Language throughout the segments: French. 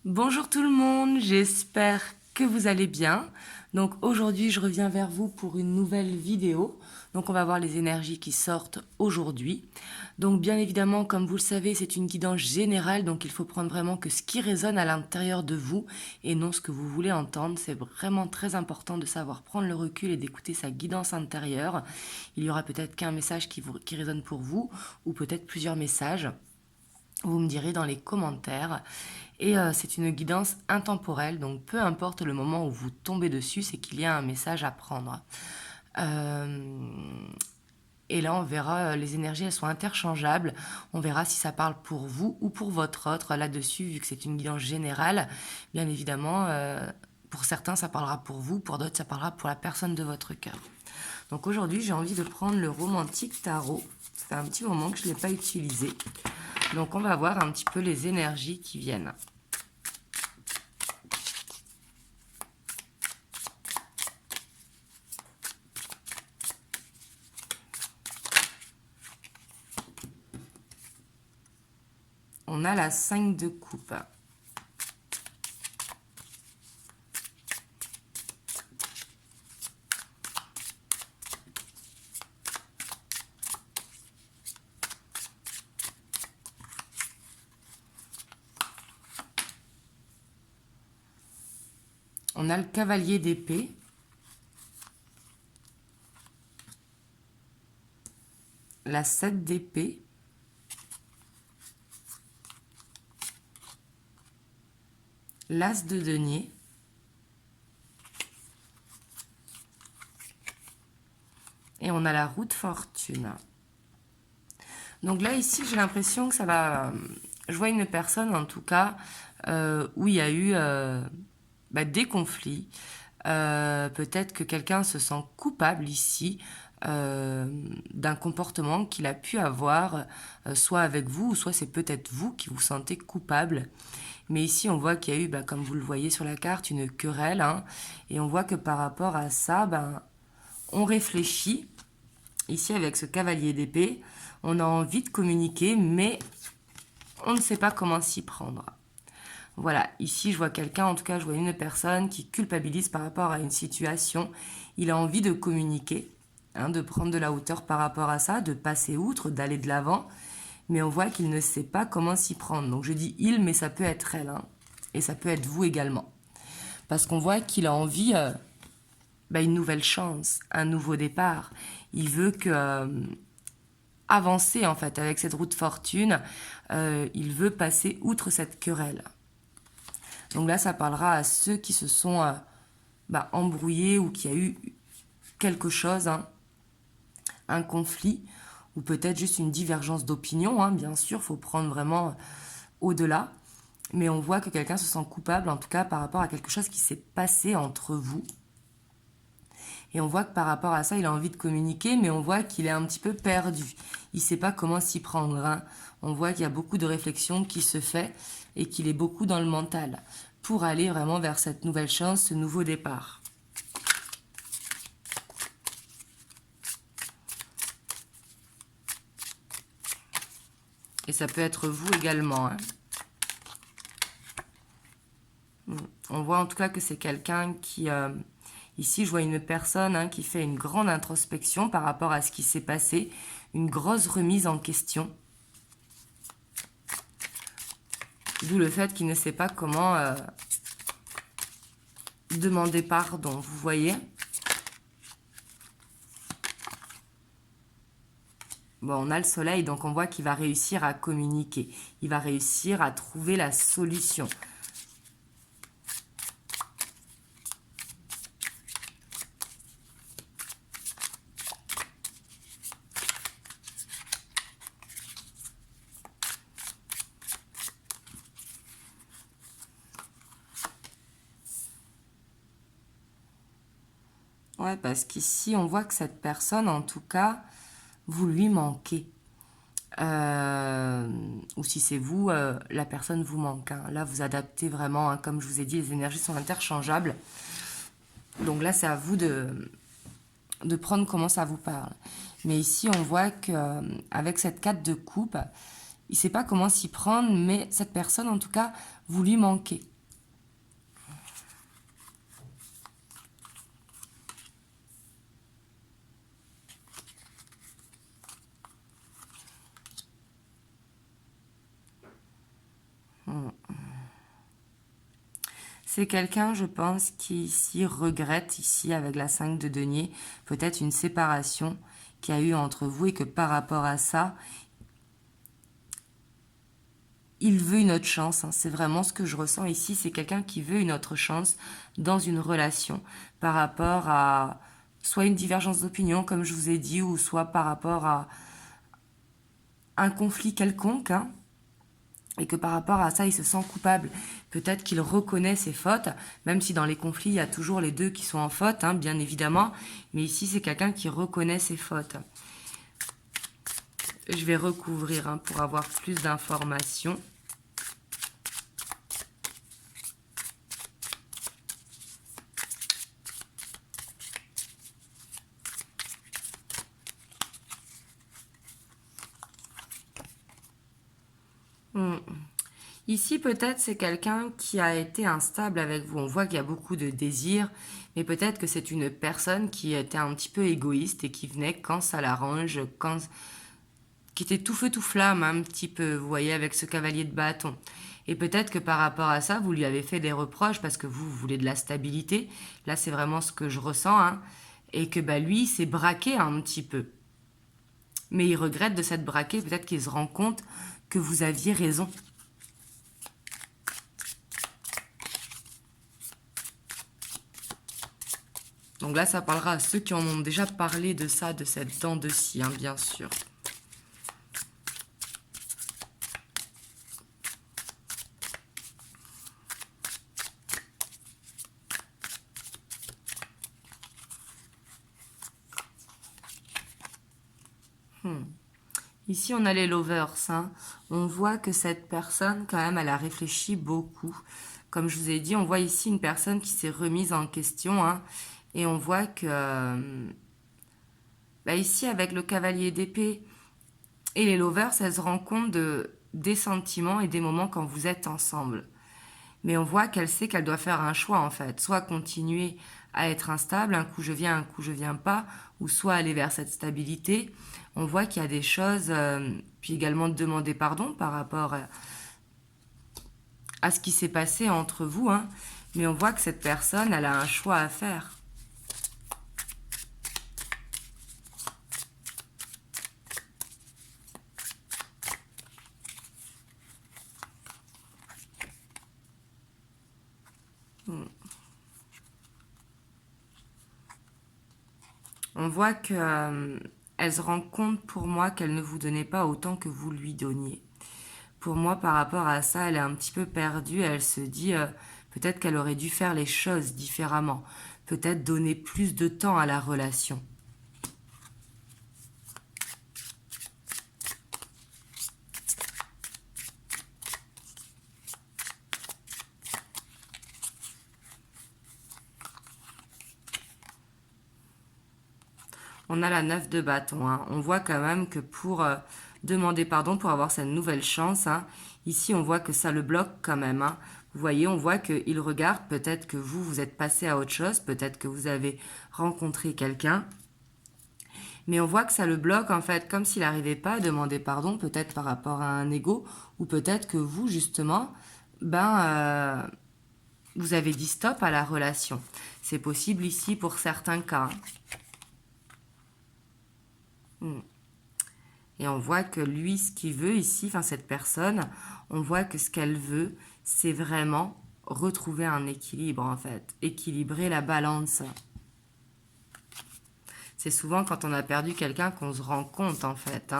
Bonjour tout le monde, j'espère que vous allez bien. Donc aujourd'hui, je reviens vers vous pour une nouvelle vidéo. Donc on va voir les énergies qui sortent aujourd'hui. Donc bien évidemment, comme vous le savez, c'est une guidance générale, donc il faut prendre vraiment que ce qui résonne à l'intérieur de vous et non ce que vous voulez entendre. C'est vraiment très important de savoir prendre le recul et d'écouter sa guidance intérieure. Il y aura peut-être qu'un message qui résonne pour vous ou peut-être plusieurs messages. Vous me direz dans les commentaires. Et c'est une guidance intemporelle, donc peu importe le moment où vous tombez dessus, c'est qu'il y a un message à prendre. Euh, et là, on verra, les énergies, elles sont interchangeables. On verra si ça parle pour vous ou pour votre autre là-dessus, vu que c'est une guidance générale. Bien évidemment, pour certains, ça parlera pour vous, pour d'autres, ça parlera pour la personne de votre cœur. Donc aujourd'hui, j'ai envie de prendre le romantique tarot. Ça fait un petit moment que je ne l'ai pas utilisé. Donc on va voir un petit peu les énergies qui viennent. On a la 5 de coupe. On a le cavalier d'épée. La 7 d'épée. L'as de denier. Et on a la roue de fortune. Donc là, ici, j'ai l'impression que ça va... Je vois une personne, en tout cas, où il y a eu des conflits. Peut-être que quelqu'un se sent coupable ici d'un comportement qu'il a pu avoir, soit avec vous, ou soit c'est peut-être vous qui vous sentez coupable. Mais ici, on voit qu'il y a eu, comme vous le voyez sur la carte, une querelle. Hein, et on voit que par rapport à ça, on réfléchit. Ici, avec ce cavalier d'épée, on a envie de communiquer, mais on ne sait pas comment s'y prendre. Voilà, ici, je vois quelqu'un, en tout cas, je vois une personne qui culpabilise par rapport à une situation. Il a envie de communiquer, hein, de prendre de la hauteur par rapport à ça, de passer outre, d'aller de l'avant. Mais on voit qu'il ne sait pas comment s'y prendre. Donc je dis il, mais ça peut être elle. Hein, et ça peut être vous également. Parce qu'on voit qu'il a envie une nouvelle chance, un nouveau départ. Il veut avancer en fait avec cette roue de fortune. Il veut passer outre cette querelle. Donc là, ça parlera à ceux qui se sont embrouillés ou qui a eu quelque chose, hein, un conflit ou peut-être juste une divergence d'opinion. Hein, bien sûr, il faut prendre vraiment au-delà. Mais on voit que quelqu'un se sent coupable, en tout cas par rapport à quelque chose qui s'est passé entre vous. Et on voit que par rapport à ça, il a envie de communiquer, mais on voit qu'il est un petit peu perdu. Il ne sait pas comment s'y prendre. Hein. On voit qu'il y a beaucoup de réflexion qui se fait et qu'il est beaucoup dans le mental pour aller vraiment vers cette nouvelle chance, ce nouveau départ. Et ça peut être vous également. Hein. On voit en tout cas que c'est quelqu'un qui... ici, je vois une personne, hein, qui fait une grande introspection par rapport à ce qui s'est passé, une grosse remise en question. D'où le fait qu'il ne sait pas comment demander pardon, vous voyez. Bon, on a le soleil, donc on voit qu'il va réussir à communiquer. Il va réussir à trouver la solution. Ouais, parce qu'ici, on voit que cette personne, en tout cas, vous lui manquez. Ou si c'est vous, la personne vous manque. Hein. Là, vous adaptez vraiment. Hein, comme je vous ai dit, les énergies sont interchangeables. Donc là, c'est à vous de prendre comment ça vous parle. Mais ici, on voit qu'avec cette 4 de coupe, il ne sait pas comment s'y prendre, mais cette personne, en tout cas, vous lui manquez. C'est quelqu'un, je pense, qui ici regrette, ici avec la 5 de denier, peut-être une séparation qu'il y a eu entre vous et que par rapport à ça, il veut une autre chance. C'est vraiment ce que je ressens ici. C'est quelqu'un qui veut une autre chance dans une relation par rapport à soit une divergence d'opinion, comme je vous ai dit, ou soit par rapport à un conflit quelconque. Et que par rapport à ça, il se sent coupable. Peut-être qu'il reconnaît ses fautes, même si dans les conflits, il y a toujours les deux qui sont en faute, bien évidemment. Mais ici, c'est quelqu'un qui reconnaît ses fautes. Je vais recouvrir pour avoir plus d'informations. Ici, peut-être, c'est quelqu'un qui a été instable avec vous. On voit qu'il y a beaucoup de désirs, mais peut-être que c'est une personne qui était un petit peu égoïste et qui venait quand ça l'arrange, qui était tout feu tout flamme, un petit peu, vous voyez, avec ce cavalier de bâton. Et peut-être que par rapport à ça, vous lui avez fait des reproches parce que vous voulez de la stabilité. Là, c'est vraiment ce que je ressens. Et que lui, il s'est braqué un petit peu. Mais il regrette de s'être braqué. Peut-être qu'il se rend compte que vous aviez raison. Donc là, ça parlera à ceux qui en ont déjà parlé de ça, de cette dent de scie, bien sûr. Ici, on a les lovers. On voit que cette personne, quand même, elle a réfléchi beaucoup. Comme je vous ai dit, on voit ici une personne qui s'est remise en question. Et on voit que... ici, avec le cavalier d'épée et les lovers, elle se rend compte des sentiments et des moments quand vous êtes ensemble. Mais on voit qu'elle sait qu'elle doit faire un choix, en fait. Soit continuer à être instable, un coup je viens, un coup je viens pas, ou soit aller vers cette stabilité. On voit qu'il y a des choses, puis également demander pardon par rapport à ce qui s'est passé entre vous. Mais on voit que cette personne, elle a un choix à faire. On voit que elle se rend compte pour moi qu'elle ne vous donnait pas autant que vous lui donniez. Pour moi, par rapport à ça, elle est un petit peu perdue. Elle se dit peut-être qu'elle aurait dû faire les choses différemment. Peut-être donner plus de temps à la relation. On a la 9 de bâton. On voit quand même que pour demander pardon, pour avoir cette nouvelle chance, ici on voit que ça le bloque quand même. Vous voyez, on voit qu'il regarde, peut-être que vous êtes passé à autre chose, peut-être que vous avez rencontré quelqu'un. Mais on voit que ça le bloque en fait, comme s'il n'arrivait pas à demander pardon, peut-être par rapport à un ego, ou peut-être que vous, justement, vous avez dit stop à la relation. C'est possible ici pour certains cas. Et on voit que lui, ce qu'il veut ici, cette personne, on voit que ce qu'elle veut, c'est vraiment retrouver un équilibre, en fait. Équilibrer la balance. C'est souvent quand on a perdu quelqu'un qu'on se rend compte, en fait.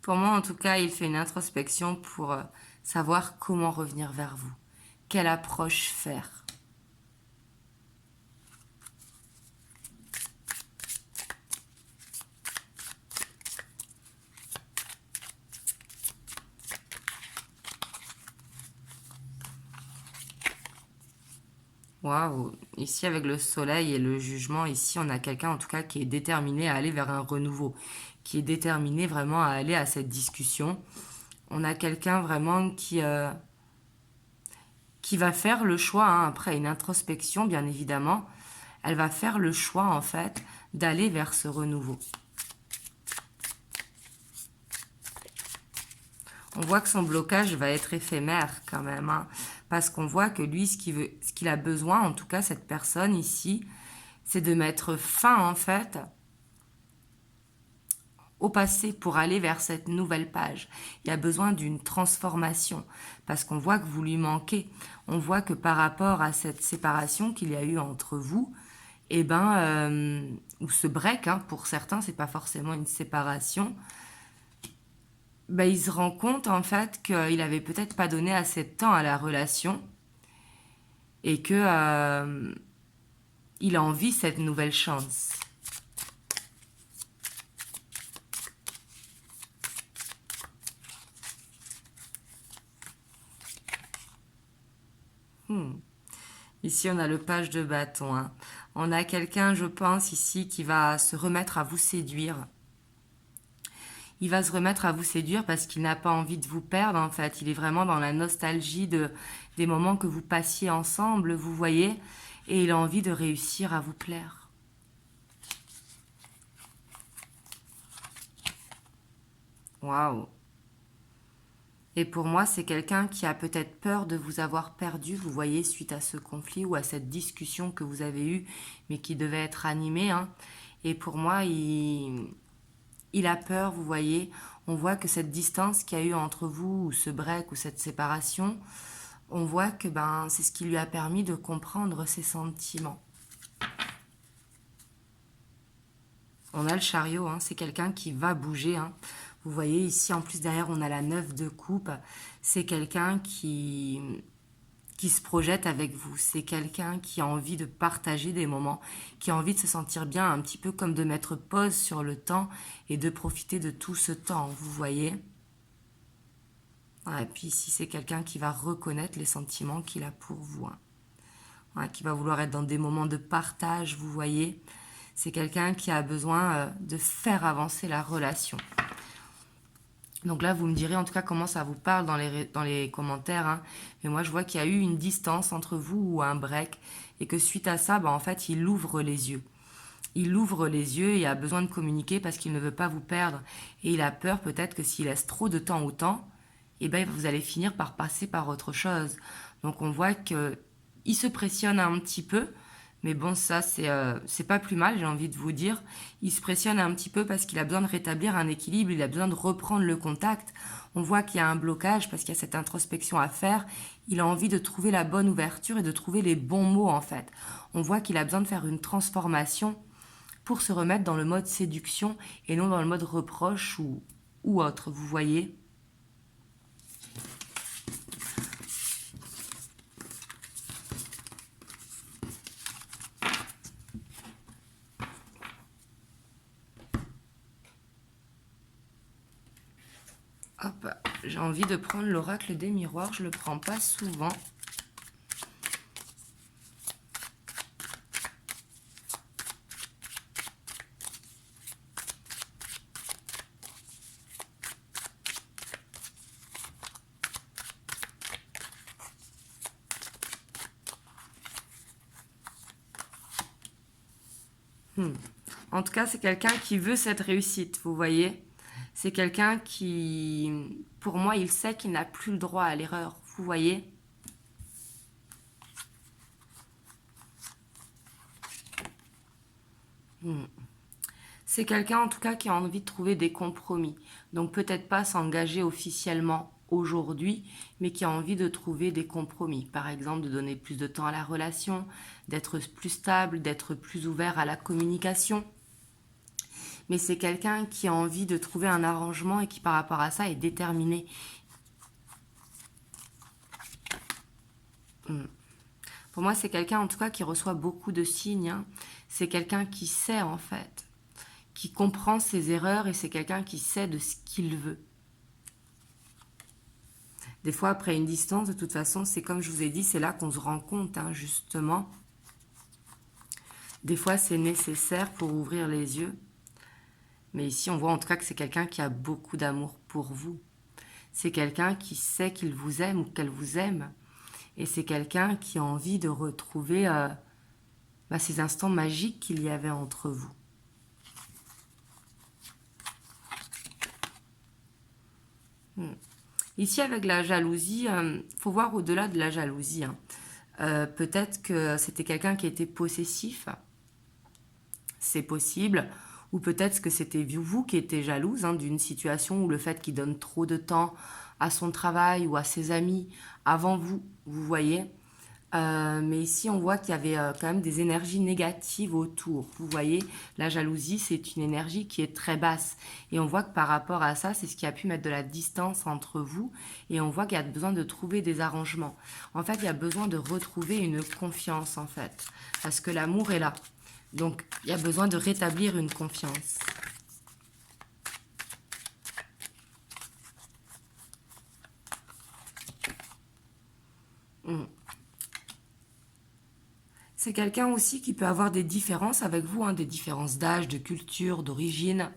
Pour moi, en tout cas, il fait une introspection pour savoir comment revenir vers vous. Quelle approche faire. Waouh! Ici, avec le soleil et le jugement, ici, on a quelqu'un, en tout cas, qui est déterminé à aller vers un renouveau, qui est déterminé vraiment à aller à cette discussion. On a quelqu'un vraiment qui va faire le choix, hein, après une introspection, bien évidemment, elle va faire le choix, en fait, d'aller vers ce renouveau. On voit que son blocage va être éphémère quand même, hein, parce qu'on voit que lui, ce qu'il a besoin, en tout cas cette personne ici, c'est de mettre fin en fait au passé pour aller vers cette nouvelle page. Il y a besoin d'une transformation parce qu'on voit que vous lui manquez. On voit que par rapport à cette séparation qu'il y a eu entre vous, eh ben, ou ce break, hein, pour certains, c'est pas forcément une séparation. Ben, il se rend compte en fait qu'il avait peut-être pas donné assez de temps à la relation et que il a envie de cette nouvelle chance. Ici, on a le page de bâton, hein. On a quelqu'un, je pense, ici, qui va se remettre à vous séduire. Il va se remettre à vous séduire parce qu'il n'a pas envie de vous perdre, en fait. Il est vraiment dans la nostalgie des moments que vous passiez ensemble, vous voyez, et il a envie de réussir à vous plaire. Waouh! Et pour moi, c'est quelqu'un qui a peut-être peur de vous avoir perdu, vous voyez, suite à ce conflit ou à cette discussion que vous avez eue, mais qui devait être animée, hein. Et pour moi, il a peur, vous voyez. On voit que cette distance qu'il y a eu entre vous, ou ce break, ou cette séparation, on voit que ben, c'est ce qui lui a permis de comprendre ses sentiments. On a le chariot, hein, c'est quelqu'un qui va bouger, hein. Vous voyez ici, en plus derrière, on a la 9 de coupe. C'est quelqu'un qui se projette avec vous. C'est quelqu'un qui a envie de partager des moments, qui a envie de se sentir bien, un petit peu comme de mettre pause sur le temps et de profiter de tout ce temps, vous voyez. Et puis ici, c'est quelqu'un qui va reconnaître les sentiments qu'il a pour vous, hein. Qui va vouloir être dans des moments de partage, vous voyez. C'est quelqu'un qui a besoin de faire avancer la relation. Donc là, vous me direz en tout cas comment ça vous parle dans les commentaires, hein. Mais moi, je vois qu'il y a eu une distance entre vous ou un break et que suite à ça, en fait, il ouvre les yeux. Il ouvre les yeux et a besoin de communiquer parce qu'il ne veut pas vous perdre. Et il a peur peut-être que s'il laisse trop de temps au temps, eh ben, vous allez finir par passer par autre chose. Donc on voit qu'il se pressionne un petit peu. Mais bon, ça, c'est pas plus mal, j'ai envie de vous dire. Il se pressionne un petit peu parce qu'il a besoin de rétablir un équilibre, il a besoin de reprendre le contact. On voit qu'il y a un blocage parce qu'il y a cette introspection à faire. Il a envie de trouver la bonne ouverture et de trouver les bons mots, en fait. On voit qu'il a besoin de faire une transformation pour se remettre dans le mode séduction et non dans le mode reproche ou autre, vous voyez. Hop, j'ai envie de prendre l'oracle des miroirs, je le prends pas souvent. En tout cas, c'est quelqu'un qui veut cette réussite, vous voyez. C'est quelqu'un qui, pour moi, il sait qu'il n'a plus le droit à l'erreur, vous voyez. C'est quelqu'un, en tout cas, qui a envie de trouver des compromis. Donc, peut-être pas s'engager officiellement aujourd'hui, mais qui a envie de trouver des compromis. Par exemple, de donner plus de temps à la relation, d'être plus stable, d'être plus ouvert à la communication. Mais c'est quelqu'un qui a envie de trouver un arrangement et qui, par rapport à ça, est déterminé. Pour moi, c'est quelqu'un, en tout cas, qui reçoit beaucoup de signes, hein. C'est quelqu'un qui sait, en fait, qui comprend ses erreurs et c'est quelqu'un qui sait de ce qu'il veut. Des fois, après une distance, de toute façon, c'est comme je vous ai dit, c'est là qu'on se rend compte, hein, justement. Des fois, c'est nécessaire pour ouvrir les yeux. Mais ici, on voit en tout cas que c'est quelqu'un qui a beaucoup d'amour pour vous. C'est quelqu'un qui sait qu'il vous aime ou qu'elle vous aime. Et c'est quelqu'un qui a envie de retrouver ces instants magiques qu'il y avait entre vous. Ici, avec la jalousie, faut voir au-delà de la jalousie. Hein. Peut-être que c'était quelqu'un qui était possessif. C'est possible. Ou peut-être que c'était vous qui étiez jalouse d'une situation où le fait qu'il donne trop de temps à son travail ou à ses amis avant vous, vous voyez. Mais ici, on voit qu'il y avait quand même des énergies négatives autour. Vous voyez, la jalousie, c'est une énergie qui est très basse. Et on voit que par rapport à ça, c'est ce qui a pu mettre de la distance entre vous. Et on voit qu'il y a besoin de trouver des arrangements. En fait, il y a besoin de retrouver une confiance, en fait. Parce que l'amour est là. Donc, il y a besoin de rétablir une confiance. C'est quelqu'un aussi qui peut avoir des différences avec vous, des différences d'âge, de culture, d'origine,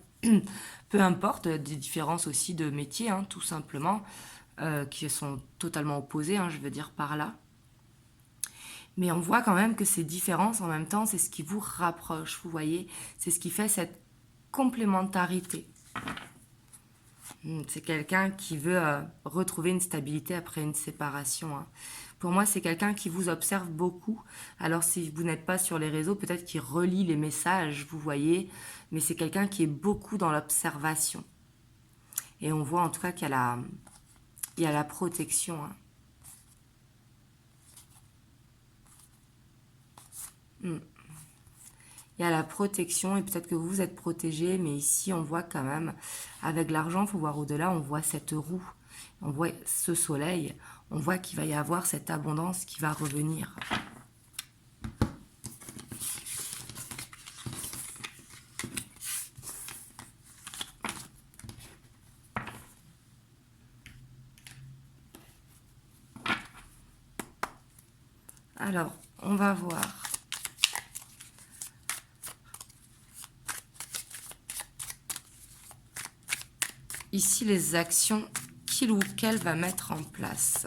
peu importe, des différences aussi de métier, tout simplement, qui sont totalement opposées, je veux dire par là. Mais on voit quand même que ces différences, en même temps, c'est ce qui vous rapproche, vous voyez. C'est ce qui fait cette complémentarité. C'est quelqu'un qui veut retrouver une stabilité après une séparation. Pour moi, c'est quelqu'un qui vous observe beaucoup. Alors, si vous n'êtes pas sur les réseaux, peut-être qu'il relit les messages, vous voyez. Mais c'est quelqu'un qui est beaucoup dans l'observation. Et on voit en tout cas qu'il y a la protection. Il y a la protection et peut-être que vous êtes protégé, mais ici on voit quand même, avec l'argent, il faut voir au-delà, on voit cette roue, on voit ce soleil, on voit qu'il va y avoir cette abondance qui va revenir. Alors, on va voir. Ici, les actions qu'il ou qu'elle va mettre en place.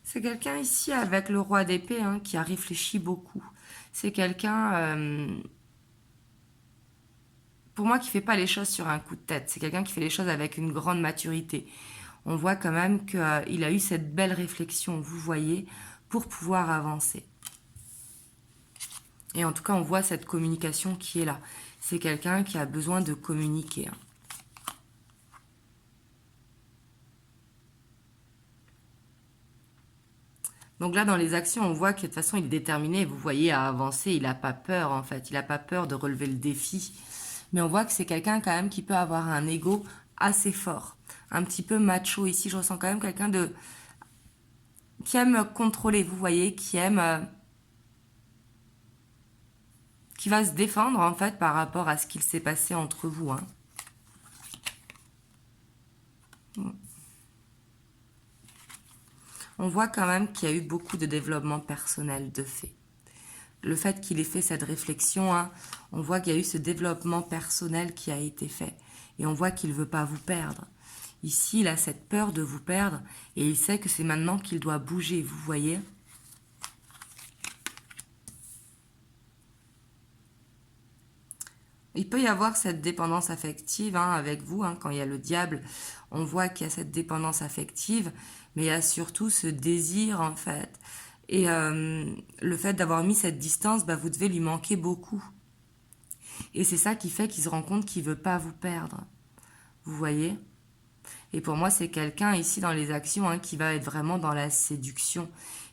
C'est quelqu'un ici avec le roi d'épée qui a réfléchi beaucoup. C'est quelqu'un, pour moi, qui ne fait pas les choses sur un coup de tête. C'est quelqu'un qui fait les choses avec une grande maturité. On voit quand même qu'il a eu cette belle réflexion, vous voyez, pour pouvoir avancer. Et en tout cas, on voit cette communication qui est là. C'est quelqu'un qui a besoin de communiquer. Donc là, dans les actions, on voit que de toute façon, il est déterminé, vous voyez, à avancer. Il n'a pas peur, en fait. Il n'a pas peur de relever le défi. Mais on voit que c'est quelqu'un quand même qui peut avoir un ego assez fort. Un petit peu macho. Ici, je ressens quand même quelqu'un qui aime contrôler, vous voyez, qui aime... qui va se défendre, en fait, par rapport à ce qu'il s'est passé entre vous. On voit quand même qu'il y a eu beaucoup de développement personnel de fait. Le fait qu'il ait fait cette réflexion, on voit qu'il y a eu ce développement personnel qui a été fait. Et on voit qu'il ne veut pas vous perdre. Ici, il a cette peur de vous perdre et il sait que c'est maintenant qu'il doit bouger, vous voyez. Il peut y avoir cette dépendance affective avec vous, quand il y a le diable, on voit qu'il y a cette dépendance affective, mais il y a surtout ce désir en fait. Et le fait d'avoir mis cette distance, vous devez lui manquer beaucoup. Et c'est ça qui fait qu'il se rend compte qu'il ne veut pas vous perdre. Vous voyez ? Et pour moi, c'est quelqu'un ici dans les actions qui va être vraiment dans la séduction.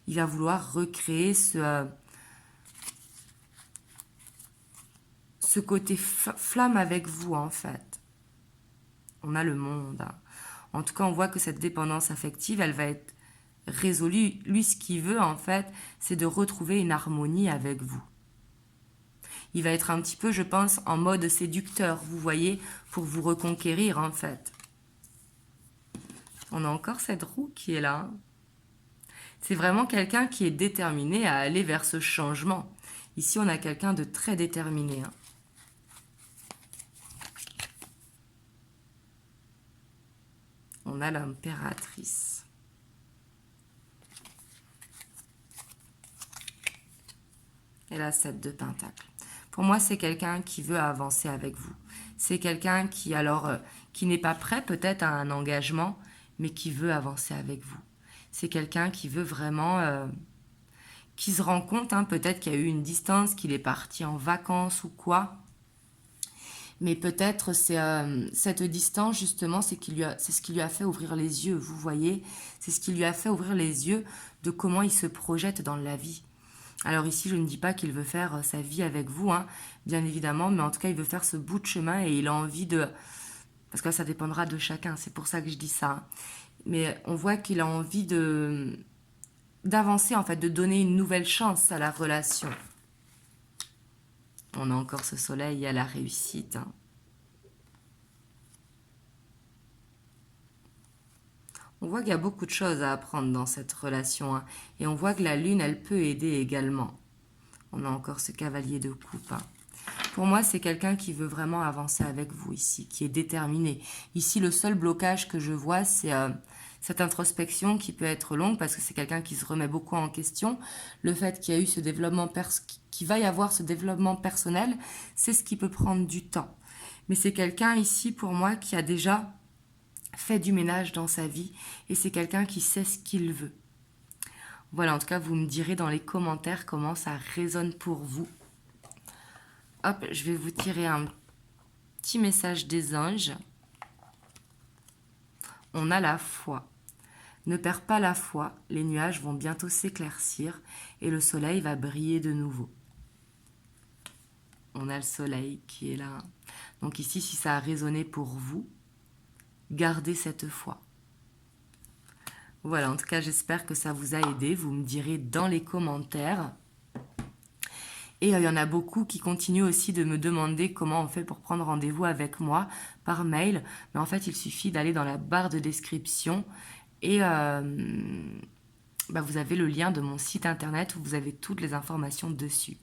Il va vouloir recréer ce côté flamme avec vous, en fait. On a le monde. Hein. En tout cas, on voit que cette dépendance affective, elle va être résolue. Lui, ce qu'il veut, en fait, c'est de retrouver une harmonie avec vous. Il va être un petit peu, je pense, en mode séducteur, vous voyez, pour vous reconquérir, en fait. On a encore cette roue qui est là. C'est vraiment quelqu'un qui est déterminé à aller vers ce changement. Ici, on a quelqu'un de très déterminé. Hein. On a l'impératrice. Et la 7 de Pentacle. Pour moi, c'est quelqu'un qui veut avancer avec vous. C'est quelqu'un qui, qui n'est pas prêt peut-être à un engagement, mais qui veut avancer avec vous. C'est quelqu'un qui veut vraiment... qui se rend compte, hein, peut-être qu'il y a eu une distance, qu'il est parti en vacances ou quoi. Mais peut-être c'est cette distance, justement, c'est ce qui lui a fait ouvrir les yeux, vous voyez. C'est ce qui lui a fait ouvrir les yeux de comment il se projette dans la vie. Alors ici, je ne dis pas qu'il veut faire sa vie avec vous, hein, bien évidemment, mais en tout cas, il veut faire ce bout de chemin et il a envie de... Parce que ça dépendra de chacun, c'est pour ça que je dis ça. Hein. Mais on voit qu'il a envie d'avancer, en fait, de donner une nouvelle chance à la relation. On a encore ce soleil à la réussite. Hein. On voit qu'il y a beaucoup de choses à apprendre dans cette relation. Hein. Et on voit que la lune, elle peut aider également. On a encore ce cavalier de coupe. Hein. Pour moi, c'est quelqu'un qui veut vraiment avancer avec vous ici, qui est déterminé. Ici, le seul blocage que je vois, c'est cette introspection qui peut être longue parce que c'est quelqu'un qui se remet beaucoup en question. Le fait qu'il y a eu ce développement, qu'il va y avoir ce développement personnel, c'est ce qui peut prendre du temps. Mais c'est quelqu'un ici, pour moi, qui a déjà fait du ménage dans sa vie et c'est quelqu'un qui sait ce qu'il veut. Voilà, en tout cas, vous me direz dans les commentaires comment ça résonne pour vous. Hop, je vais vous tirer un petit message des anges. On a la foi. Ne perds pas la foi, les nuages vont bientôt s'éclaircir et le soleil va briller de nouveau. On a le soleil qui est là. Donc ici, si ça a résonné pour vous, gardez cette foi. Voilà, en tout cas, j'espère que ça vous a aidé. Vous me direz dans les commentaires. Et il y en a beaucoup qui continuent aussi de me demander comment on fait pour prendre rendez-vous avec moi par mail. Mais en fait, il suffit d'aller dans la barre de description et vous avez le lien de mon site internet où vous avez toutes les informations dessus.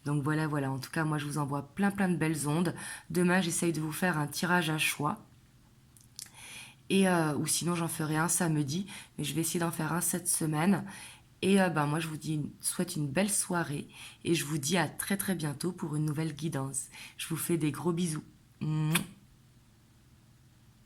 Donc voilà. En tout cas, moi, je vous envoie plein de belles ondes. Demain, j'essaye de vous faire un tirage à choix. Et, ou sinon, j'en ferai un samedi. Mais je vais essayer d'en faire un cette semaine. Et moi, je vous souhaite une belle soirée et je vous dis à très bientôt pour une nouvelle guidance. Je vous fais des gros bisous. Mouah.